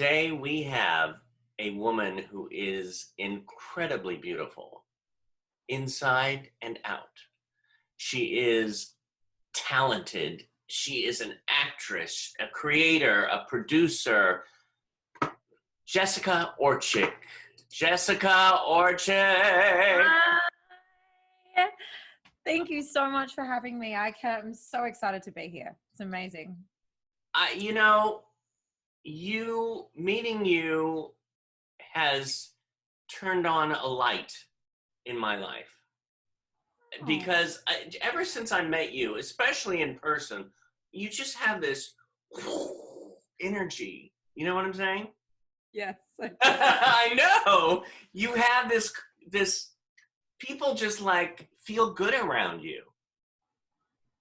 today we have a woman who is incredibly beautiful inside and out. She is talented. She is an actress, a creator, a producer. Jessica Orcsik. Jessica Orcsik. Hi. Thank you so much for having me. I'm so excited to be here. It's amazing. Meeting you has turned on a light in my life. Because ever since I met you, especially in person, you just have this energy. You know what I'm saying? Yes. I know. You have this people just like feel good around you.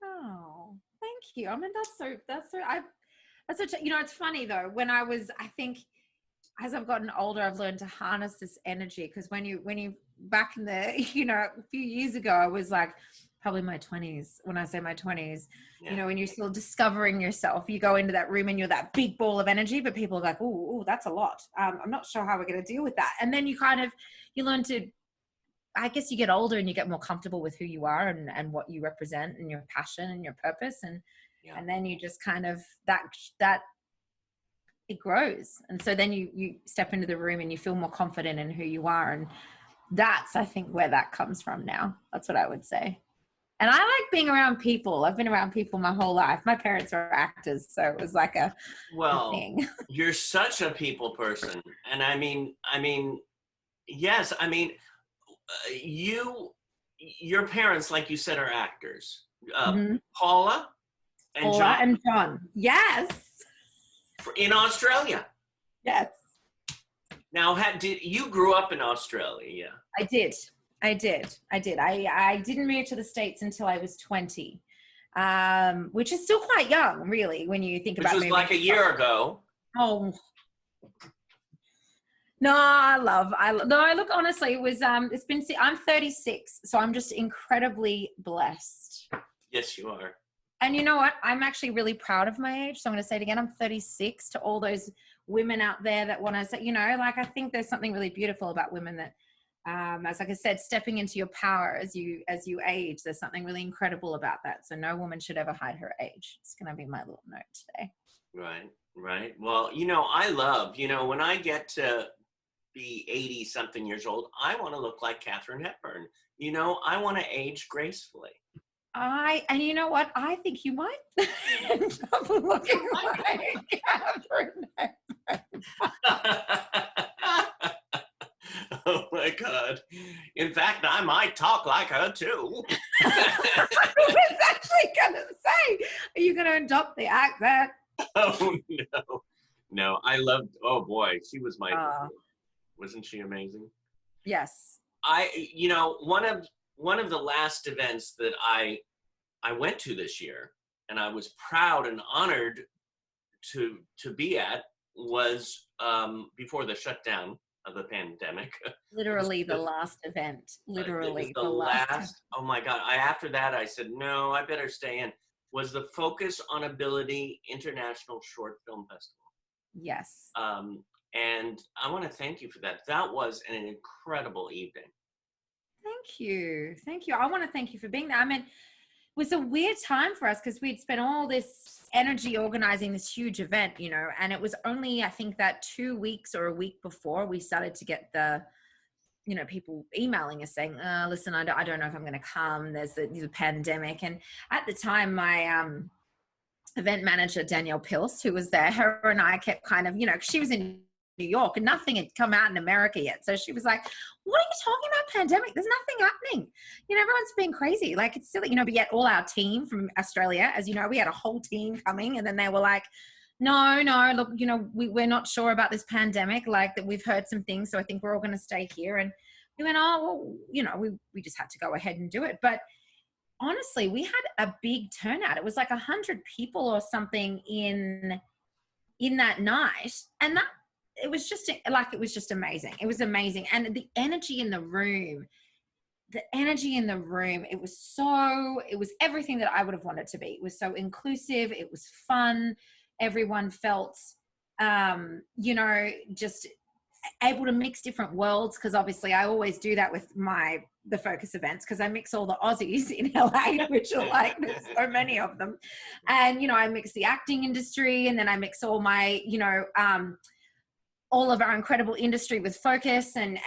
Oh, thank you. I mean, it's funny though, I think as I've gotten older, I've learned to harness this energy. Because when you back in the, a few years ago, I was like, probably my 20s. When I say my 20s, Yeah. when you're still discovering yourself, you go into that room and you're that big ball of energy, but people are like, oh, that's a lot. I'm not sure how we're going to deal with that. And then you learn to, I guess you get older and you get more comfortable with who you are and what you represent and your passion and your purpose. And then you just kind of that it grows. And so then you step into the room and you feel more confident in who you are. And that's, I think, where that comes from now. That's what I would say. And I like being around people. I've been around people my whole life. My parents are actors, so it was like a thing. You're such a people person. And I mean, yes, your parents, like you said, are actors. Paula and John. Yes. In Australia. Yes. Now, did you grew up in Australia? Yeah. I did. I didn't move to the States until I was 20, which is still quite young, really, when you think about it. Which was like a year ago. Oh. No, look, honestly, it was, I'm 36, so I'm just incredibly blessed. Yes, you are. And you know what? I'm actually really proud of my age. So I'm going to say it again. I'm 36. To all those women out there that want to say, I think there's something really beautiful about women that, as like I said, stepping into your power as you age, there's something really incredible about that. So no woman should ever hide her age. It's going to be my little note today. Right. Well, I love, when I get to be 80 something years old, I want to look like Katharine Hepburn. I want to age gracefully. And you know what? I think you might end up looking like Katharine Hepburn. Oh my God. In fact, I might talk like her too. I was actually going to say, are you going to adopt the accent? Oh no. No, I loved, oh boy, she was wasn't she amazing? Yes. One of the last events that I went to this year, and I was proud and honored to be at, was before the shutdown of the pandemic. Literally the last event. Literally the last. Oh my God! After that, I said no. I better stay in. Was the Focus on Ability International Short Film Festival? Yes. And I want to thank you for that. That was an incredible evening. Thank you. I want to thank you for being there. I mean, it was a weird time for us because we'd spent all this energy organizing this huge event, and it was only, I think, that 2 weeks or a week before we started to get the, people emailing us saying, listen, I don't know if I'm going to come. There's the pandemic. And at the time, my event manager, Danielle Pills, who was there, her and I kept kind of, she was in New York and nothing had come out in America yet. So she was like, what are you talking about, pandemic? There's nothing happening. Everyone's being crazy. Like, it's silly, but yet all our team from Australia, as you know, we had a whole team coming, and then they were like, no, look, we're not sure about this pandemic. Like, that we've heard some things. So I think we're all going to stay here. And we went, oh, well, we just had to go ahead and do it. But honestly, we had a big turnout. It was like 100 people or something in that night. And it was just amazing. It was amazing. And the energy in the room, it was everything that I would have wanted to be. It was so inclusive. It was fun. Everyone felt you know, just able to mix different worlds, because obviously I always do that with the focus events, because I mix all the Aussies in LA, which are like, there's so many of them. And, you know, I mix the acting industry, and then I mix all my, you know, all of our incredible industry with focus and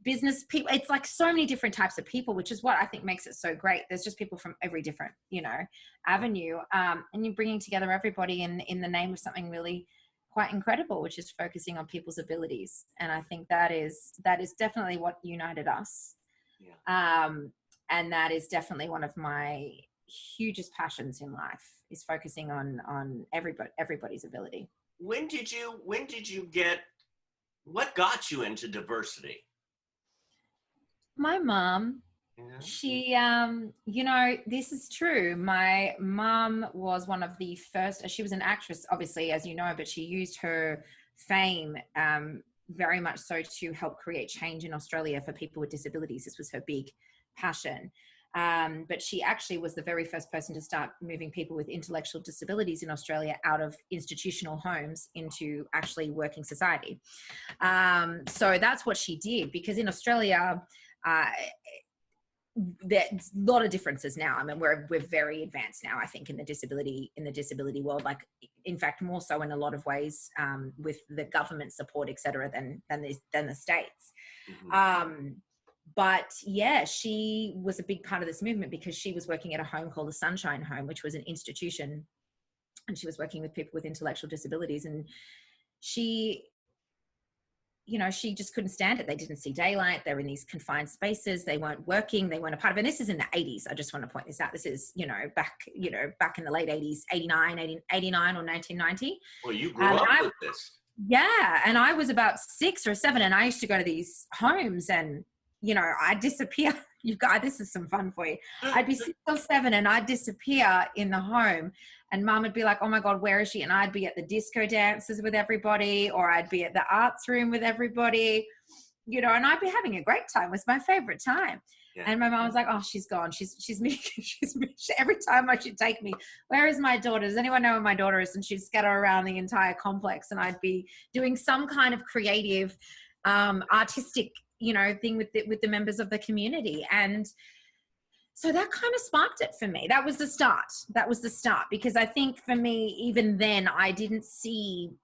business people. It's like so many different types of people, which is what I think makes it so great. There's just people from every different, you know, avenue. And you're bringing together everybody in the name of something really quite incredible, which is focusing on people's abilities. And I think that is definitely what united us. Yeah. And that is definitely one of my hugest passions in life, is focusing on everybody's ability. When did you get, what got you into diversity? My mom. Yeah. She, you know, this is true. My mom was one of the first, she was an actress, obviously, as you know, but she used her fame very much so to help create change in Australia for people with disabilities. This was her big passion. But she actually was the very first person to start moving people with intellectual disabilities in Australia out of institutional homes into actually working society. So that's what she did, because in Australia, there's a lot of differences now. I mean, we're very advanced now, I think, in the disability world, like, in fact, more so in a lot of ways, with the government support, et cetera, than the States. Mm-hmm. But yeah, she was a big part of this movement, because she was working at a home called the Sunshine Home, which was an institution, and she was working with people with intellectual disabilities. And she, you know, she just couldn't stand it. They didn't see daylight. They were in these confined spaces. They weren't working. They weren't a part of it. And this is in the 80s. I just want to point this out. This is, back in the late 80s, 89 or 1990. Well, you grew up with this. Yeah. And I was about 6 or 7, and I used to go to these homes, and, I'd disappear. You guys, this is some fun for you. I'd be 6 or 7 and I'd disappear in the home, and Mum would be like, oh my God, where is she? And I'd be at the disco dances with everybody, or I'd be at the arts room with everybody, and I'd be having a great time. It was my favorite time. Yeah. And my mom was like, oh, she's gone. She's every time I should take me, where is my daughter? Does anyone know where my daughter is? And she'd scatter around the entire complex, and I'd be doing some kind of creative, artistic, thing with the members of the community. And so that kind of sparked it for me. That was the start, because I think for me, even then, I didn't see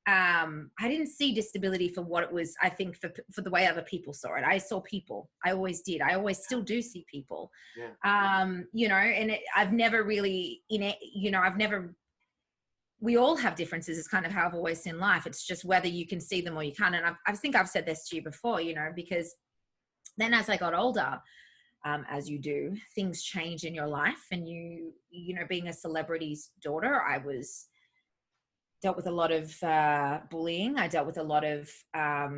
disability for what it was. I think for the way other people saw it. I saw people. I always did. I always still do see people. Yeah. And I've never really, we all have differences, is kind of how I've always seen life. It's just whether you can see them or you can't. And I think I've said this to you before, because then as I got older, as you do, things change in your life. And being a celebrity's daughter, I dealt with a lot of bullying. I dealt with a lot of, a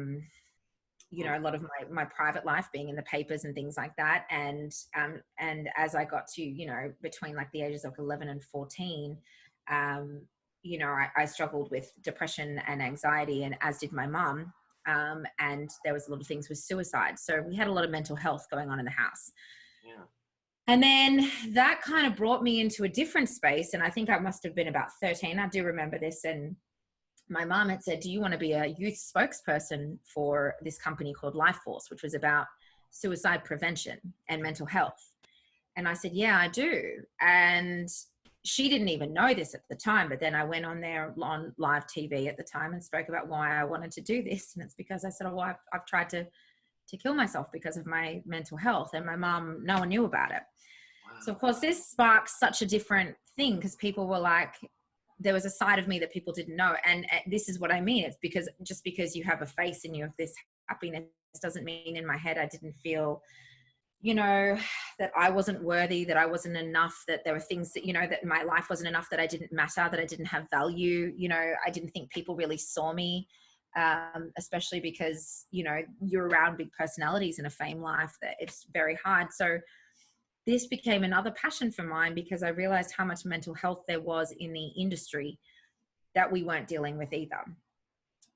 lot of my private life, being in the papers and things like that. And as I got to, between like the ages of 11 and 14, I struggled with depression and anxiety, and as did my mum. And there was a lot of things with suicide. So we had a lot of mental health going on in the house. Yeah. And then that kind of brought me into a different space. And I think I must have been about 13. I do remember this. And my mom had said, do you want to be a youth spokesperson for this company called Life Force, which was about suicide prevention and mental health? And I said, yeah, I do. And she didn't even know this at the time, but then I went on there on live TV at the time and spoke about why I wanted to do this. And it's because I said, oh, well, I've tried to kill myself because of my mental health. And my mom, no one knew about it. Wow. So of course this sparks such a different thing, because people were like, there was a side of me that people didn't know. And this is what I mean. It's because just because you have a face and you have this happiness doesn't mean in my head I didn't feel that I wasn't worthy, that I wasn't enough, that there were things that, that my life wasn't enough, that I didn't matter, that I didn't have value. I didn't think people really saw me, especially because, you're around big personalities in a fame life, that it's very hard. So this became another passion for mine, because I realized how much mental health there was in the industry that we weren't dealing with either.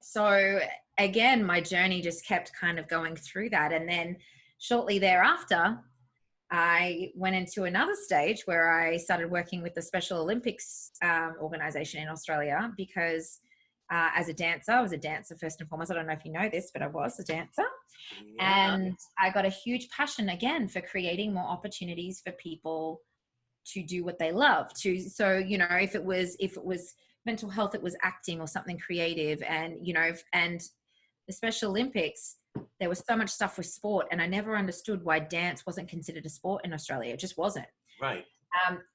So again, my journey just kept kind of going through that. And then shortly thereafter, I went into another stage where I started working with the Special Olympics organization in Australia, because as a dancer. I was a dancer first and foremost. I don't know if you know this, but I was a dancer. Yeah. And I got a huge passion again for creating more opportunities for people to do what they love to. So, you know, if it was mental health, it was acting or something creative. And, you know, and the Special Olympics, there was so much stuff with sport, and I never understood why dance wasn't considered a sport in Australia. It just wasn't. Right.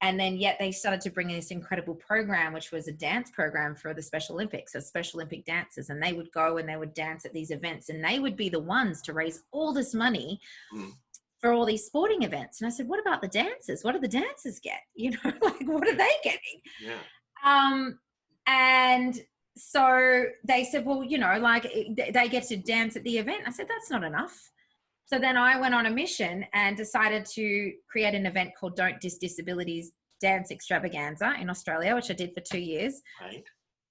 And then yet they started to bring in this incredible program, which was a dance program for the Special Olympics, so Special Olympic dancers, and they would go and they would dance at these events, and they would be the ones to raise all this money for all these sporting events. And I said, what about the dancers? What do the dancers get? You know, like, what are they getting? Yeah. And so they said, well, you know, like they get to dance at the event. I said, that's not enough. So then I went on a mission and decided to create an event called Don't Diss Disabilities Dance Extravaganza in Australia, which I did for 2 years, Right.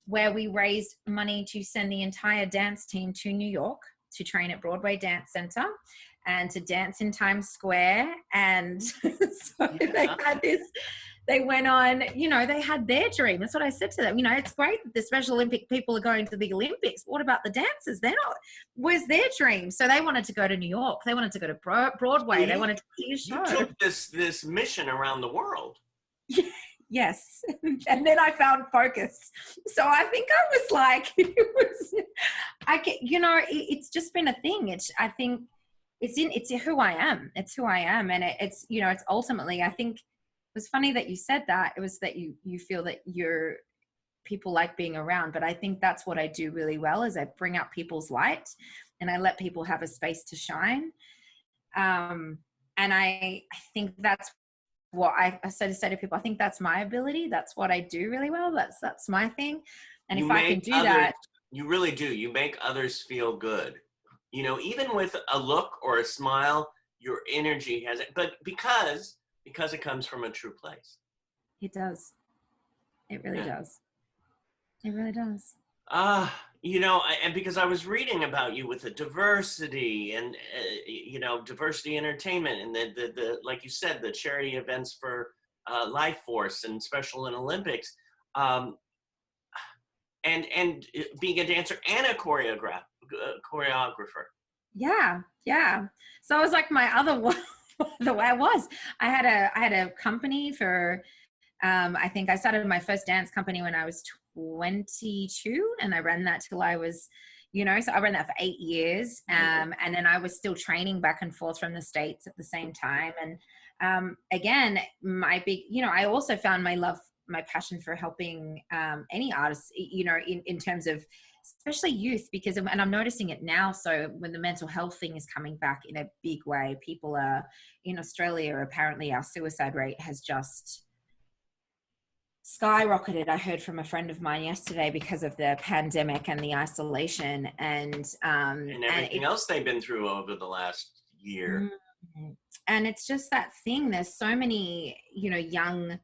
where we raised money to send the entire dance team to New York to train at Broadway Dance Center and to dance in Times Square. And so they had this, they went on, you know, they had their dream. That's what I said to them. You know, it's great that the Special Olympic people are going to the Olympics. What about the dancers? They're not. Where's their dream? So they wanted to go to New York. They wanted to go to Broadway. They wanted to see a show. You took this mission around the world. Yes. And then I found focus. So I think I was like, it's just been a thing. I think it's who I am. It's who I am. And it's, you know, it's ultimately, I think, it was funny that you said that. It was that you feel that people like being around, but I think that's what I do really well is I bring out people's light and I let people have a space to shine. And I think that's what I say to people. I think that's my ability. That's what I do really well. That's my thing. And if I can do that, you really do. You make others feel good. You know, even with a look or a smile, your energy has it, but because it comes from a true place. It does. It really does. It really does. You know, and because I was reading about you with the diversity and, you know, diversity entertainment and the like you said, the charity events for Life Force and Special Olympics, and being a dancer and a choreographer. Yeah. So it was like my other one. The way I had a company for, I think I started my first dance company when I was 22 and I ran that till I was, you know, so I ran that for 8 years. And then I was still training back and forth from the States at the same time. And again, my big, you know, I also found my passion for helping any artists, you know, in terms of especially youth, because, and I'm noticing it now. So when the mental health thing is coming back in a big way, people are in Australia, apparently our suicide rate has just skyrocketed. I heard from a friend of mine yesterday because of the pandemic and the isolation and everything else they've been through over the last year. And it's just that thing. There's so many, you know, young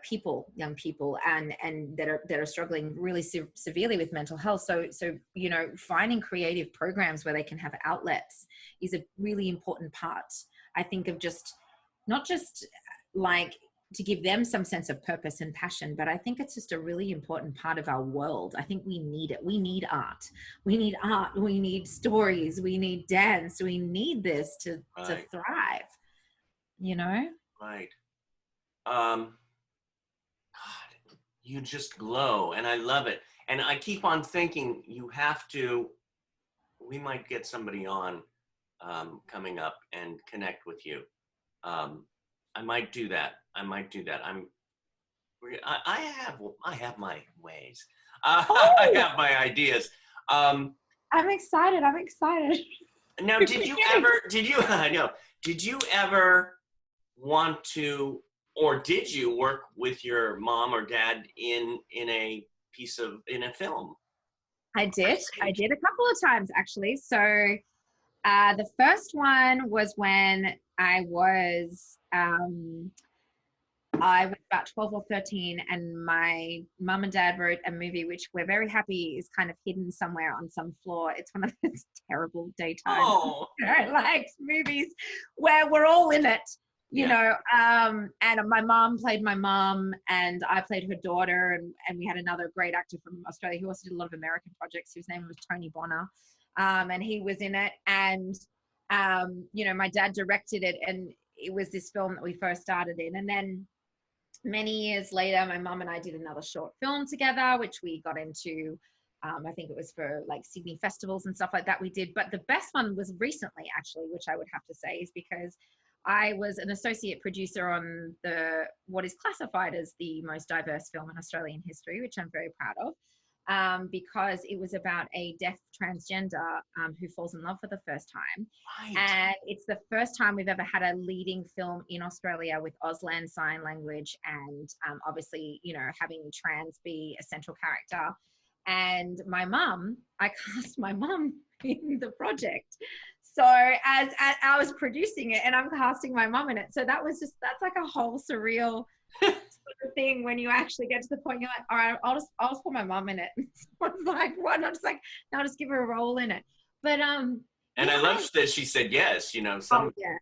people and that are struggling really severely with mental health. So, you know, finding creative programs where they can have outlets is a really important part, I think, of just not just like to give them some sense of purpose and passion, but I think it's just a really important part of our world. I think we need it. We need art. We need stories. We need dance. We need this to thrive, you know? Right. God, you just glow and I love it. And I keep on thinking we might get somebody on coming up and connect with you. I might do that. I have my ways. I have my ideas. I'm excited. Now, did you ever want to, or did you work with your mom or dad in a film? I did a couple of times actually. So the first one was when I was about 12 or 13, and my mum and dad wrote a movie which we're very happy is kind of hidden somewhere on some floor. It's one of those terrible daytime movies where we're all in it. you Yeah. know, and my mom played my mom and I played her daughter, and we had another great actor from Australia who also did a lot of American projects, whose name was Tony Bonner, and he was in it. And you know, my dad directed it, and it was this film that we first started in. And then many years later, my mom and I did another short film together, which we got into. I think it was for like Sydney festivals and stuff like that we did. But the best one was recently, actually, which I would have to say is because I was an associate producer on the what is classified as the most diverse film in Australian history, which I'm very proud of, because it was about a deaf transgender who falls in love for the first time. Right. And it's the first time we've ever had a leading film in Australia with Auslan Sign Language and obviously, you know, having trans be a central character. And my mum, I cast my mum in the project. So as I was producing it and I'm casting my mum in it. So that was just, that's like a whole surreal sort of thing when you actually get to the point you're like, all right, I'll just put my mum in it. Someone's like, what? And I'm just like, no, I'll just give her a role in it. But And yeah, I love that she said yes, you know, oh yeah.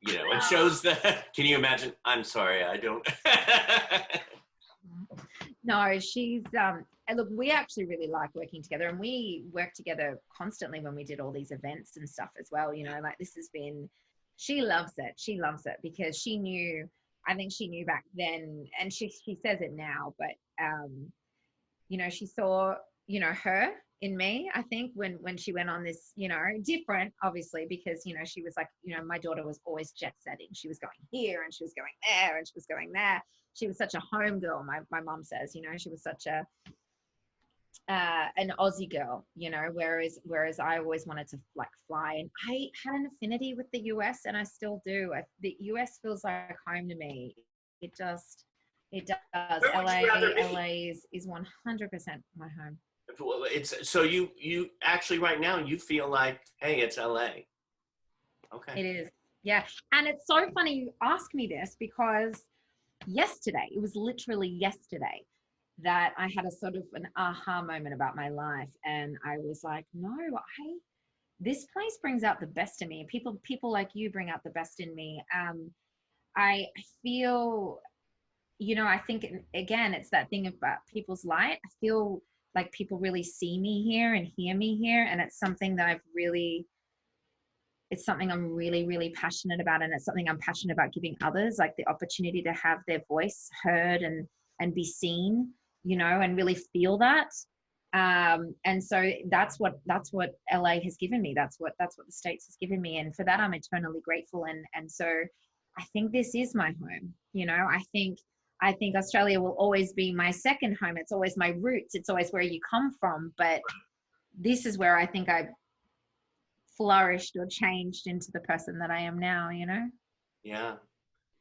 you know, it shows that, can you imagine? I'm sorry, I don't. No, she's and look, we actually really like working together, and we work together constantly when we did all these events and stuff as well. You know, like this has been, she loves it. She loves it because she knew, I think she knew back then, and she says it now, but you know, she saw, you know, her in me, I think, when she went on this, you know, different, obviously, because, you know, she was like, you know, my daughter was always jet setting. She was going here and she was going there and she was going there. She was such a home girl, my mom says, you know, she was such a an Aussie girl, you know, whereas I always wanted to like fly, and I had an affinity with the US, and I still do. The US feels like home to me. It just, it does. Where would you rather be? LA is 100% my home. It's so you actually right now you feel like, hey, it's LA. Okay. It is. Yeah. And it's so funny you ask me this because yesterday, it was literally yesterday that I had a sort of an aha moment about my life. And I was like, no, this place brings out the best in me. People like you bring out the best in me. I feel, you know, I think, again, it's that thing about people's light. I feel like people really see me here and hear me here. And it's something that it's something I'm really, really passionate about. And it's something I'm passionate about giving others, like the opportunity to have their voice heard and be seen, you know, and really feel that. And so that's what LA has given me. That's what the States has given me. And for that, I'm eternally grateful. And so I think this is my home. You know, I think Australia will always be my second home. It's always my roots. It's always where you come from. But this is where I think I flourished or changed into the person that I am now, you know? Yeah.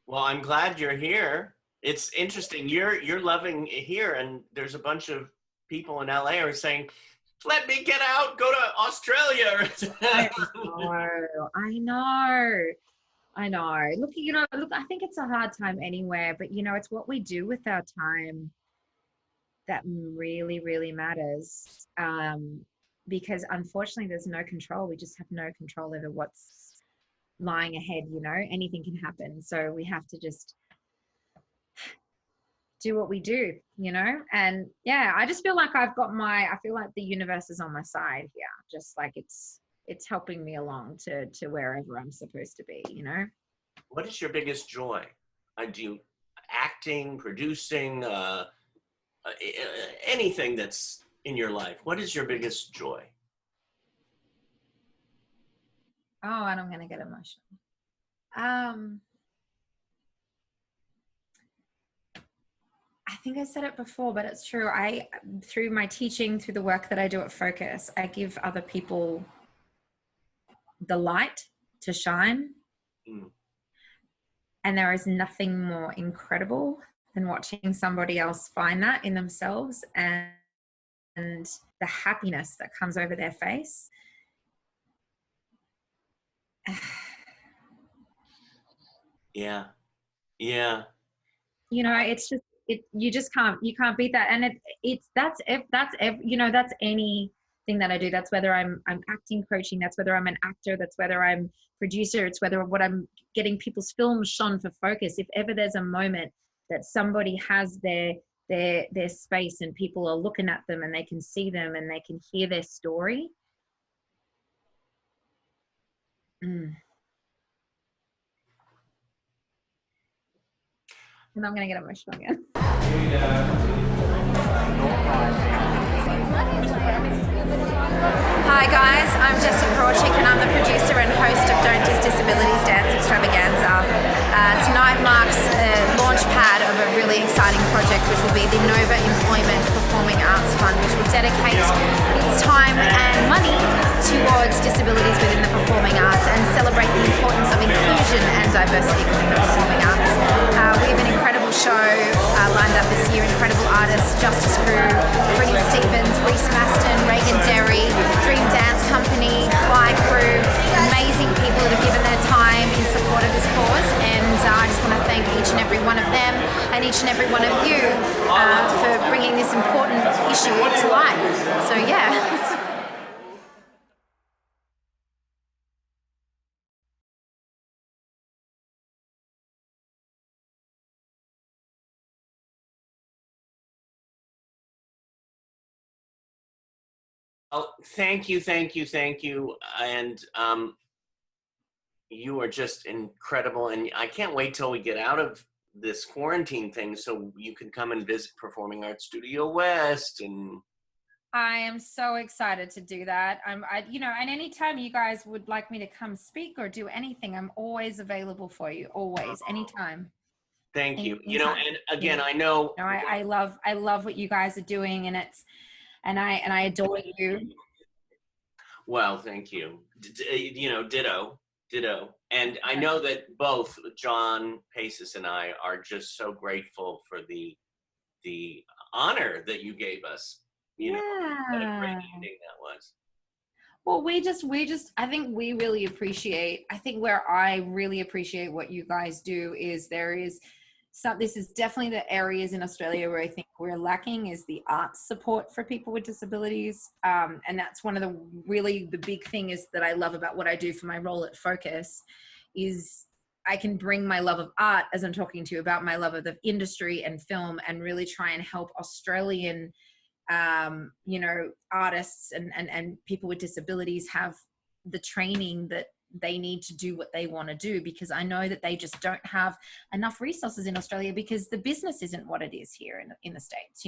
Well, I'm glad you're here. It's interesting. You're loving it here, and there's a bunch of people in LA are saying, "Let me get out, go to Australia." I know. Look, you know, I think it's a hard time anywhere, but you know, it's what we do with our time that really, really matters. Because unfortunately, there's no control. We just have no control over what's lying ahead. You know, anything can happen. So we have to just do what we do, you know? And yeah, I just feel like I feel like the universe is on my side here. Just like it's helping me along to wherever I'm supposed to be, you know? What is your biggest joy? Do you acting, producing, anything that's in your life? What is your biggest joy? Oh, and I'm gonna get emotional. I think I said it before, but it's true. Through my teaching, through the work that I do at Focus, I give other people the light to shine. Mm. And there is nothing more incredible than watching somebody else find that in themselves and the happiness that comes over their face. Yeah. Yeah. You know, it's just, you can't beat that. And that's thing that I do. That's whether I'm acting coaching, that's whether I'm an actor, that's whether I'm producer, it's whether what I'm getting people's films shown for focus. If ever there's a moment that somebody has their space and people are looking at them and they can see them and they can hear their story. And I'm going to get emotional again. Hi guys, I'm Jessica Orcsik and I'm the producer and host of Don't Diss Disabilities Dance Extravaganza. Tonight marks a launch pad of a really exciting project, which will be the Nova Employment Performing Arts Fund, which will dedicate its time and money towards disabilities within the performing arts and celebrate the importance of inclusion and diversity within the performing arts. We have an incredible show lined up this year, incredible artists, Justice Crew, Brittany Stevens, Reese Maston, Reagan Derry, Dream Dance Company, Fly Crew, amazing people that have given their time in support of this cause, and I just want to thank each and every one of them and each and every one of you for bringing this important issue to light. So yeah. Oh, thank you. And you are just incredible. And I can't wait till we get out of this quarantine thing so you can come and visit Performing Arts Studio West. And I am so excited to do that. And anytime you guys would like me to come speak or do anything, I'm always available for you. Always, anytime. Thank you. And again, I know. I love what you guys are doing, and I adore you. Well, thank you. Ditto. And I know that both John Paces and I are just so grateful for the honor that you gave us. What a great evening that was. Well, we just, I think we really appreciate, I think where I really appreciate what you guys do is this is definitely the areas in Australia where I think we're lacking is the arts support for people with disabilities. And that's one of the big thing is that I love about what I do for my role at Focus is I can bring my love of art, as I'm talking to you about my love of the industry and film, and really try and help Australian artists and people with disabilities have the training that they need to do what they want to do, because I know that they just don't have enough resources in Australia because the business isn't what it is here in the States.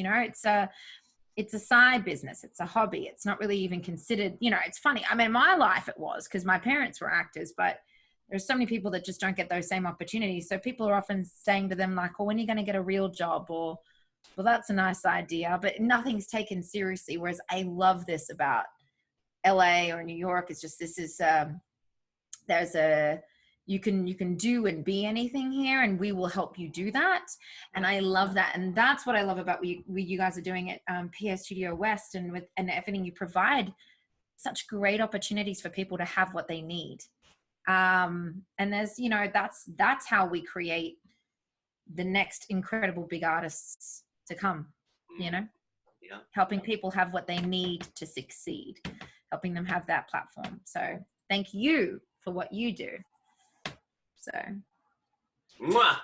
It's a side business. It's a hobby. It's not really even considered, it's funny. I mean, in my life it was because my parents were actors, but there's so many people that just don't get those same opportunities. So people are often saying to them like, when are you going to get a real job? Or, well, that's a nice idea, but nothing's taken seriously. Whereas I love this about LA or New York. It's just, this is, you can do and be anything here, and we will help you do that. And I love that. And that's what I love about what you guys are doing at PS Studio West, and everything you provide, such great opportunities for people to have what they need. And there's, that's how we create the next incredible big artists to come, helping people have what they need to succeed, helping them have that platform. So thank you for what you do. So. Mwah.